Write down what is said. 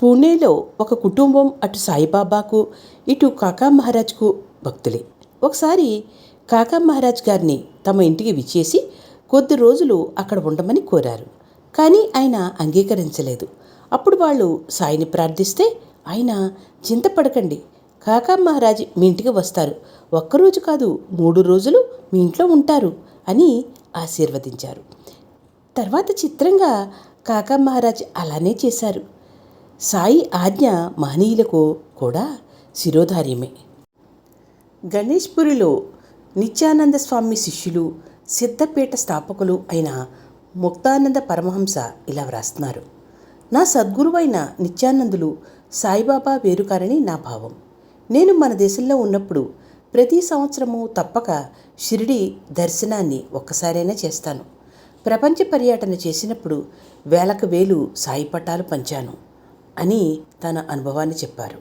పూణేలో ఒక కుటుంబం అటు సాయిబాబాకు ఇటు కాకా మహారాజ్కు భక్తులే. ఒకసారి కాకా మహారాజ్ గారిని తమ ఇంటికి విచ్చేసి కొద్ది రోజులు అక్కడ ఉండమని కోరారు. కానీ ఆయన అంగీకరించలేదు. అప్పుడు వాళ్ళు సాయిని ప్రార్థిస్తే ఆయన, చింతపడకండి, కాకా మహారాజ్ మీ ఇంటికి వస్తారు, ఒక్కరోజు కాదు 3 రోజులు మీ ఇంట్లో ఉంటారు అని ఆశీర్వదించారు. తర్వాత చిత్రంగా కాకా మహారాజ్ అలానే చేశారు. సాయి ఆజ్ఞ మహనీయులకు కూడా శిరోధార్యమే. గణేష్పురిలో నిత్యానంద స్వామి శిష్యులు, సిద్ధపీఠ స్థాపకులు అయిన ముక్తానంద పరమహంస ఇలా వ్రాస్తున్నారు: నా సద్గురువైన నిత్యానందులు సాయిబాబా వేరుకారని నా భావం. నేను మన దేశంలో ఉన్నప్పుడు ప్రతి సంవత్సరము తప్పక షిరిడి దర్శనాన్ని ఒక్కసారైనా చేస్తాను. ప్రపంచ పర్యటన చేసినప్పుడు వేలకు వేలు సాయి పటాలు పంచాను అని తన అనుభవాన్ని చెప్పారు.